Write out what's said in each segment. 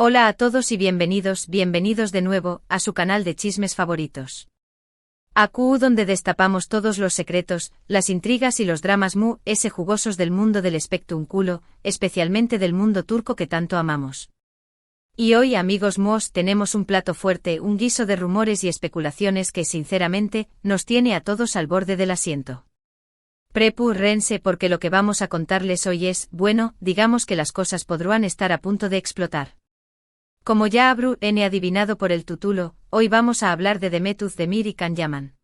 Hola a todos y bienvenidos de nuevo a su canal de chismes favoritos. AQ, donde destapamos todos los secretos, las intrigas y los dramas jugosos del mundo del espectáculo, especialmente del mundo turco que tanto amamos. Y hoy, amigos tenemos un plato fuerte, un guiso de rumores y especulaciones que sinceramente nos tiene a todos al borde del asiento. Prepárense porque lo que vamos a contarles hoy es, digamos que las cosas podrán estar a punto de explotar. Como ya habrán adivinado por el título, hoy vamos a hablar de Demet Özdemir y Can Yaman.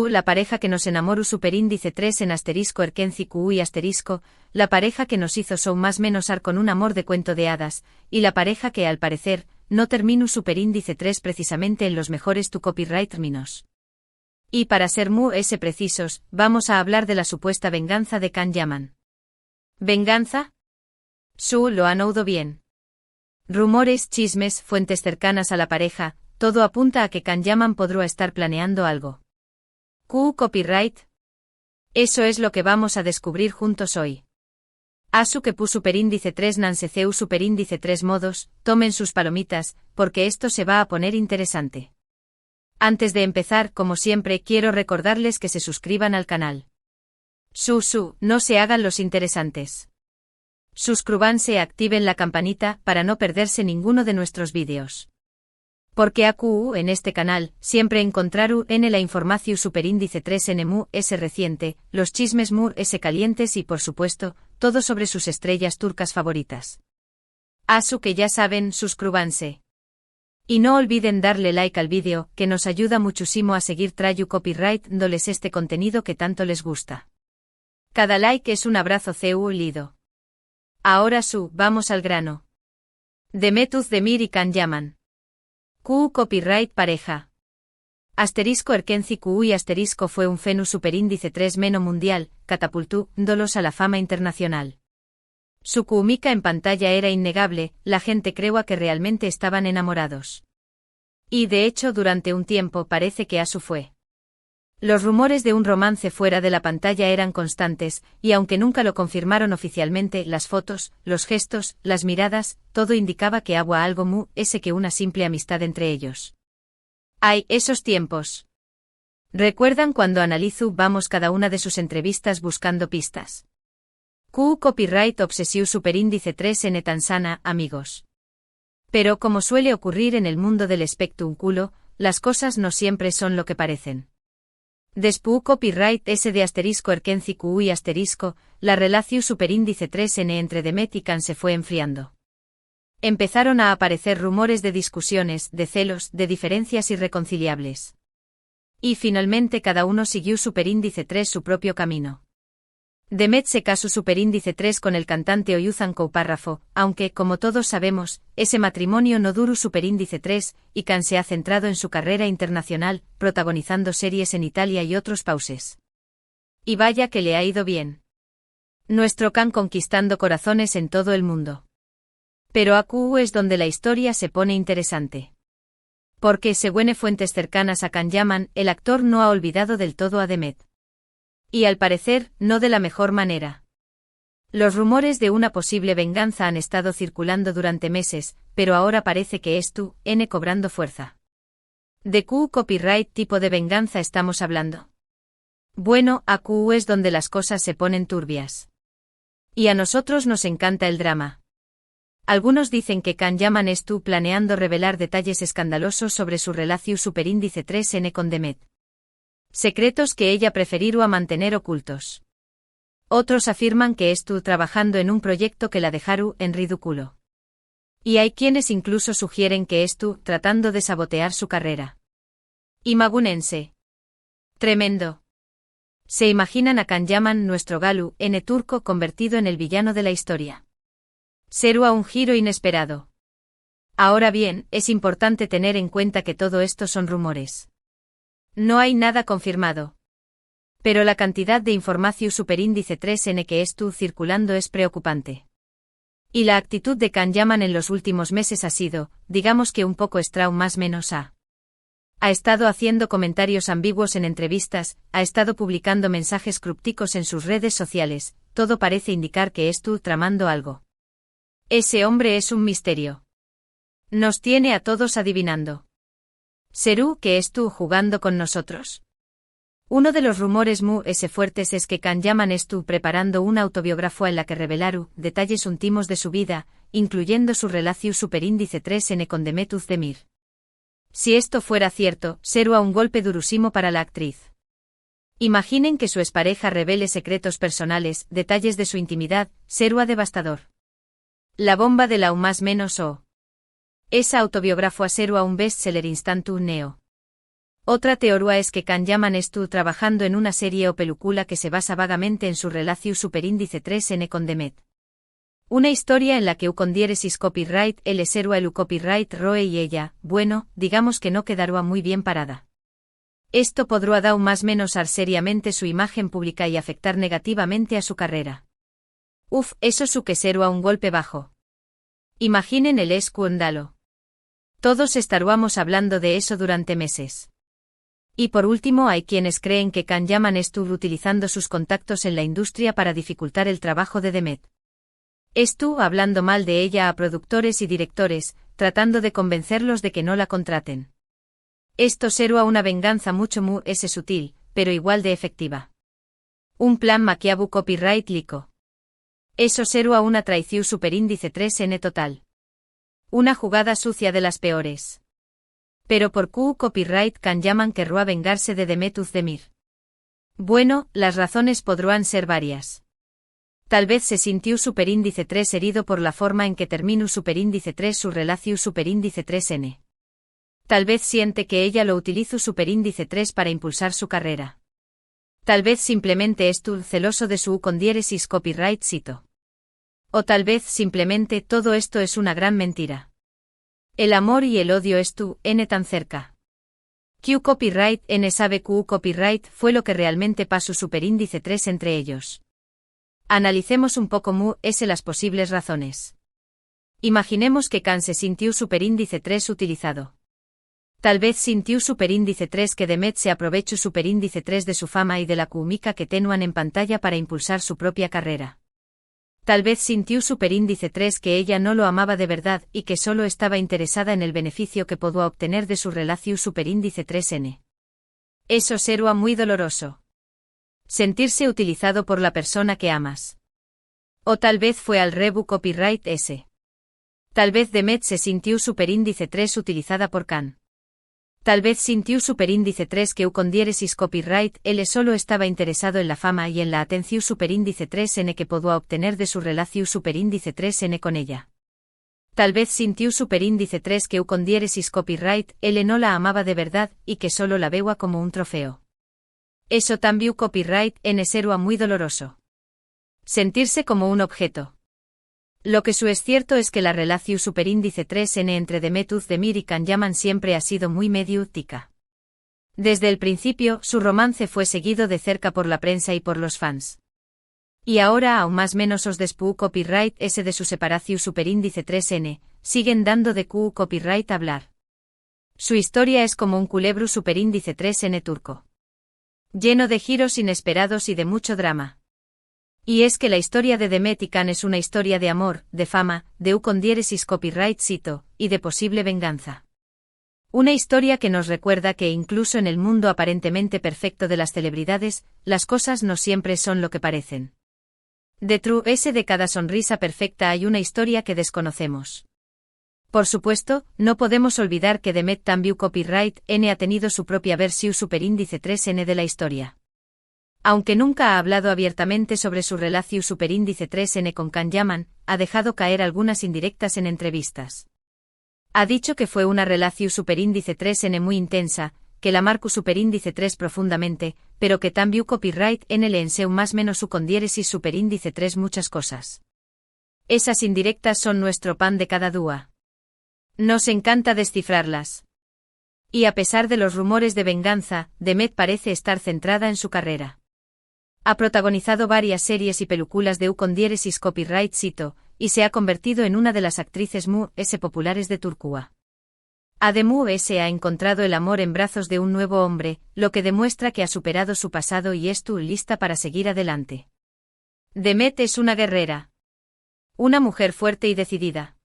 La pareja que nos enamoró superíndice 3 en asterisco Erkenci QU y asterisco, la pareja que nos hizo más menos con un amor de cuento de hadas, y la pareja que al parecer, no terminó superíndice 3 precisamente en los mejores tu copyright términos. Y para ser precisos, vamos a hablar de la supuesta venganza de Can Yaman. ¿Venganza? Lo han oído bien. Rumores, chismes, fuentes cercanas a la pareja, todo apunta a que Can Yaman podrá estar planeando algo. Copyright. Eso es lo que vamos a descubrir juntos hoy. Asu que pu superíndice 3 nanseceu superíndice 3 modos, tomen sus palomitas, porque esto se va a poner interesante. Antes de empezar, como siempre, quiero recordarles que se suscriban al canal. No se hagan los interesantes. Suscríbanse y activen la campanita para no perderse ninguno de nuestros vídeos. Porque AQ en este canal siempre encontrarán la información superíndice 3 es reciente, los chismes calientes y por supuesto, todo sobre sus estrellas turcas favoritas. Asu que ya saben, suscríbanse. Y no olviden darle like al vídeo, que nos ayuda muchísimo a seguir trayendo copyright dándoles este contenido que tanto les gusta. Cada like es un abrazo lido. Ahora vamos al grano. Demet Özdemir y Can Yaman. Copyright pareja. Asterisco Erkenci QU y asterisco fue un fenus superíndice 3 meno mundial, catapultándolos a la fama internacional. Su química en pantalla era innegable, la gente creía que realmente estaban enamorados. Y de hecho durante un tiempo parece que Asu fue. Los rumores de un romance fuera de la pantalla eran constantes, y aunque nunca lo confirmaron oficialmente, las fotos, los gestos, las miradas, todo indicaba que había algo que una simple amistad entre ellos. ¡Ay, esos tiempos! ¿Recuerdan cuando vamos cada una de sus entrevistas buscando pistas? Copyright obsesivo superíndice 3 en tan sana, amigos. Pero como suele ocurrir en el mundo del espectáculo, las cosas no siempre son lo que parecen. Después copyright S de asterisco Erkenci QU y asterisco, la relación superíndice 3N entre Demet y Can se fue enfriando. Empezaron a aparecer rumores de discusiones, de celos, de diferencias irreconciliables. Y finalmente cada uno siguió superíndice 3 su propio camino. Demet se casó superíndice 3 con el cantante Oyuzhan Párrafo, aunque, como todos sabemos, ese matrimonio no duró superíndice 3, y Can se ha centrado en su carrera internacional, protagonizando series en Italia y otros países. Y vaya que le ha ido bien. Nuestro Can conquistando corazones en todo el mundo. Pero AQ es donde la historia se pone interesante. Porque, según fuentes cercanas a Can Yaman, el actor no ha olvidado del todo a Demet. Y al parecer, no de la mejor manera. Los rumores de una posible venganza han estado circulando durante meses, pero ahora parece que cobrando fuerza. ¿De copyright tipo de venganza estamos hablando? Bueno, AQ es donde las cosas se ponen turbias. Y a nosotros nos encanta el drama. Algunos dicen que Can Yaman planeando revelar detalles escandalosos sobre su relación superíndice 3N con Demet. Secretos que ella prefirió a mantener ocultos. Otros afirman que trabajando en un proyecto que la dejaron en ridículo. Y hay quienes incluso sugieren que tratando de sabotear su carrera. Imagúnense. Tremendo. ¿Se imaginan a Can Yaman, nuestro Galu, turco convertido en el villano de la historia? Será un giro inesperado. Ahora bien, es importante tener en cuenta que todo esto son rumores. No hay nada confirmado. Pero la cantidad de información superíndice 3N que circulando es preocupante. Y la actitud de Can Yaman en los últimos meses ha sido, digamos que un poco extraño más menos a. Ha estado haciendo comentarios ambiguos en entrevistas, ha estado publicando mensajes crípticos en sus redes sociales, todo parece indicar que tramando algo. Ese hombre es un misterio. Nos tiene a todos adivinando. ¿Serú que es tú jugando con nosotros? Uno de los rumores fuertes es que Kan Yaman estuvo preparando una autobiografía en la que revelaru detalles íntimos de su vida, incluyendo su relación superíndice 3N con Demet Özdemir. Si esto fuera cierto, sería un golpe durísimo para la actriz. Imaginen que su expareja revele secretos personales, detalles de su intimidad, sería devastador. La bomba de la más menos o. Esa autobiografía sería un bestseller instantáneo. Otra teoría es que Kan Yaman estuvo trabajando en una serie o película que se basa vagamente en su relación superíndice 3N con Demet. Una historia en la que con diéresis copyright él será el copyright Roe y ella, bueno, digamos que no quedará muy bien parada. Esto podrá dar más menos seriamente su imagen pública y afectar negativamente a su carrera. Eso su que será un golpe bajo. Imaginen el escándalo. Todos estaríamos hablando de eso durante meses. Y por último hay quienes creen que Kan Yaman estuvo utilizando sus contactos en la industria para dificultar el trabajo de Demet. Estuvo hablando mal de ella a productores y directores, tratando de convencerlos de que no la contraten. Esto será una venganza mucho sutil, pero igual de efectiva. Un plan maquiavu copyright lico. Eso será una traición superíndice 3N total. Una jugada sucia de las peores. Pero por copyright Kan Yaman querrá vengarse de Demet Özdemir. Bueno, las razones podrán ser varias. Tal vez se sintió superíndice 3 herido por la forma en que terminó superíndice 3 su relación superíndice 3N. Tal vez siente que ella lo utilizó superíndice 3 para impulsar su carrera. Tal vez simplemente estuvo celoso de su con diéresis copyright cito. O tal vez simplemente todo esto es una gran mentira. El amor y el odio n tan cerca. Copyright n sabe copyright fue lo que realmente pasó superíndice 3 entre ellos. Analicemos un poco las posibles razones. Imaginemos que Kan se sintió superíndice 3 utilizado. Tal vez sintió superíndice 3 que Demet se aprovechó superíndice 3 de su fama y de la química que tenían en pantalla para impulsar su propia carrera. Tal vez sintió superíndice 3 que ella no lo amaba de verdad y que solo estaba interesada en el beneficio que podía obtener de su relación superíndice 3N. Eso será muy doloroso. Sentirse utilizado por la persona que amas. O tal vez fue al rebu copyright S. Tal vez Demet se sintió superíndice 3 utilizada por Kan. Tal vez sintió superíndice 3 que con diéresis copyright él solo estaba interesado en la fama y en la atención superíndice 3N que podía obtener de su relación superíndice 3N con ella. Tal vez sintió superíndice 3 que con diéresis copyright él no la amaba de verdad y que solo la veía como un trofeo. Eso también copyright n será muy doloroso. Sentirse como un objeto. Lo que es cierto es que la relación superíndice 3N entre Demet Özdemir y Kan Yaman siempre ha sido muy mediática. Desde el principio, su romance fue seguido de cerca por la prensa y por los fans. Y ahora aún más menos os despu copyright S de su separación superíndice 3N, siguen dando de copyright hablar. Su historia es como un culebro superíndice 3N turco. Lleno de giros inesperados y de mucho drama. Y es que la historia de Demet y Kan es una historia de amor, de fama, de con diéresis copyright cito, y de posible venganza. Una historia que nos recuerda que incluso en el mundo aparentemente perfecto de las celebridades, las cosas no siempre son lo que parecen. Detrás de cada sonrisa perfecta hay una historia que desconocemos. Por supuesto, no podemos olvidar que Demet también copyright N ha tenido su propia versión superíndice 3N de la historia. Aunque nunca ha hablado abiertamente sobre su relación superíndice 3N con Kan Yaman, ha dejado caer algunas indirectas en entrevistas. Ha dicho que fue una relación superíndice 3N muy intensa, que la marcó superíndice 3 profundamente, pero que también copyright N le enseñó más menos su con diéresis superíndice 3 muchas cosas. Esas indirectas son nuestro pan de cada día. Nos encanta descifrarlas. Y a pesar de los rumores de venganza, Demet parece estar centrada en su carrera. Ha protagonizado varias series y películas de con diéresis copyright cito, y se ha convertido en una de las actrices populares de Turquía. Además ha encontrado el amor en brazos de un nuevo hombre, lo que demuestra que ha superado su pasado y está lista para seguir adelante. Demet es una guerrera. Una mujer fuerte y decidida.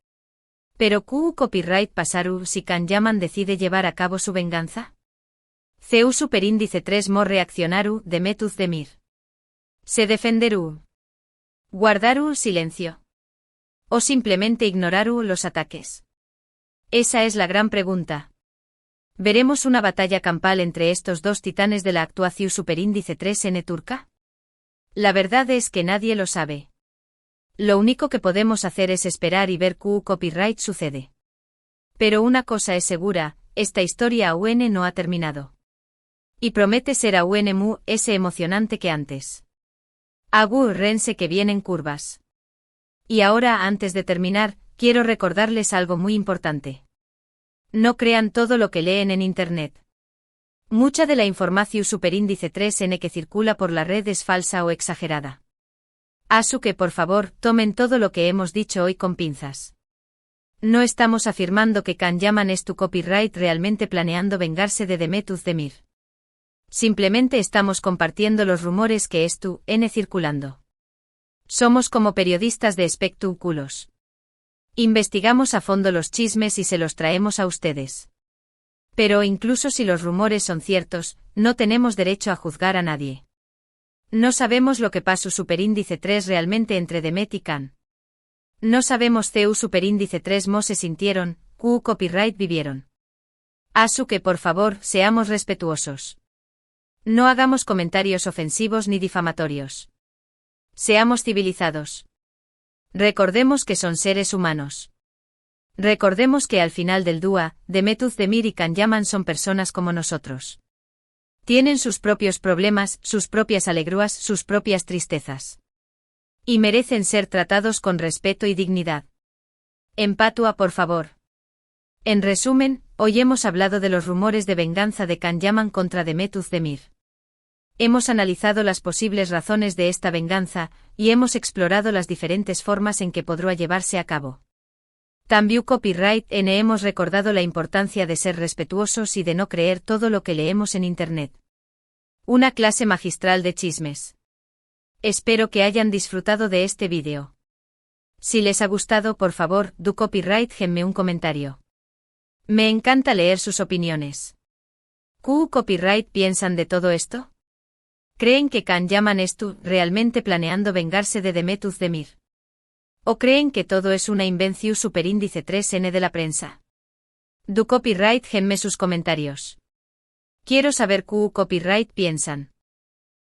Pero QU copyright pasaru si Kanyaman decide llevar a cabo su venganza. CU superíndice 3 mo reaccionaru de Metuz Demir. Se defenderu. Guardaru silencio. O simplemente ignoraru los ataques. Esa es la gran pregunta. ¿Veremos una batalla campal entre estos dos titanes de la actuación superíndice 3N turca? La verdad es que nadie lo sabe. Lo único que podemos hacer es esperar y ver QU copyright sucede. Pero una cosa es segura, esta historia aún no ha terminado. Y promete ser aún mu ese emocionante que antes. Agur rense que vienen curvas. Y ahora antes de terminar, quiero recordarles algo muy importante. No crean todo lo que leen en Internet. Mucha de la información superíndice 3N que circula por la red es falsa o exagerada. Así que por favor, tomen todo lo que hemos dicho hoy con pinzas. No estamos afirmando que Kanyaman es tu copyright realmente planeando vengarse de Metuz Demir. Simplemente estamos compartiendo los rumores que es tu N circulando. Somos como periodistas de espectáculos. Investigamos a fondo los chismes y se los traemos a ustedes. Pero incluso si los rumores son ciertos, no tenemos derecho a juzgar a nadie. No sabemos lo que pasó superíndice 3 realmente entre Demet y Kan. No sabemos CU superíndice 3 mo se sintieron, QU copyright vivieron. Así que por favor, seamos respetuosos. No hagamos comentarios ofensivos ni difamatorios. Seamos civilizados. Recordemos que son seres humanos. Recordemos que al final del dúa, Metuz Demir y Kanyaman son personas como nosotros. Tienen sus propios problemas, sus propias alegrías, sus propias tristezas. Y merecen ser tratados con respeto y dignidad. Empatua, por favor. En resumen, hoy hemos hablado de los rumores de venganza de Kanyaman contra Metuz Demir. Hemos analizado las posibles razones de esta venganza, y hemos explorado las diferentes formas en que podrá llevarse a cabo. También copyright N hemos recordado la importancia de ser respetuosos y de no creer todo lo que leemos en Internet. Una clase magistral de chismes. Espero que hayan disfrutado de este vídeo. Si les ha gustado, por favor, do copyright genme un comentario. Me encanta leer sus opiniones. ¿QU copyright piensan de todo esto? ¿Creen que Kanyaman es tú realmente planeando vengarse de Metuz Demir? ¿O creen que todo es una invención superíndice 3N de la prensa? Do copyright genme sus comentarios. Quiero saber QU copyright piensan.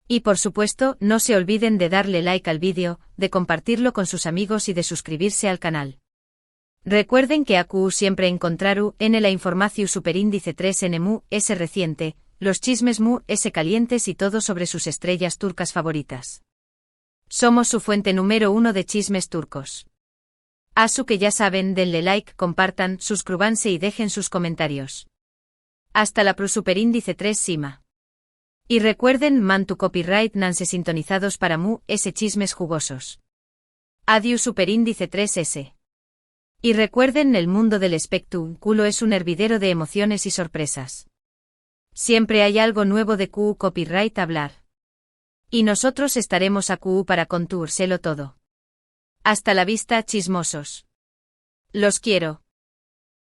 Y por supuesto, no se olviden de darle like al vídeo, de compartirlo con sus amigos y de suscribirse al canal. Recuerden que QU siempre encontraru en la información superíndice 3N mu es reciente, los chismes mu es calientes y todo sobre sus estrellas turcas favoritas. Somos su fuente número 1 de chismes turcos. Así que ya saben, denle like, compartan, suscríbanse y dejen sus comentarios. Hasta la superíndice 3 Sima. Y recuerden, man tu copyright nanse sintonizados para mu ese chismes jugosos. Adiós superíndice 3S. Y recuerden, el mundo del espectáculo es un hervidero de emociones y sorpresas. Siempre hay algo nuevo de QU copyright hablar. Y nosotros estaremos a QU para contárselo todo. Hasta la vista, chismosos. Los quiero.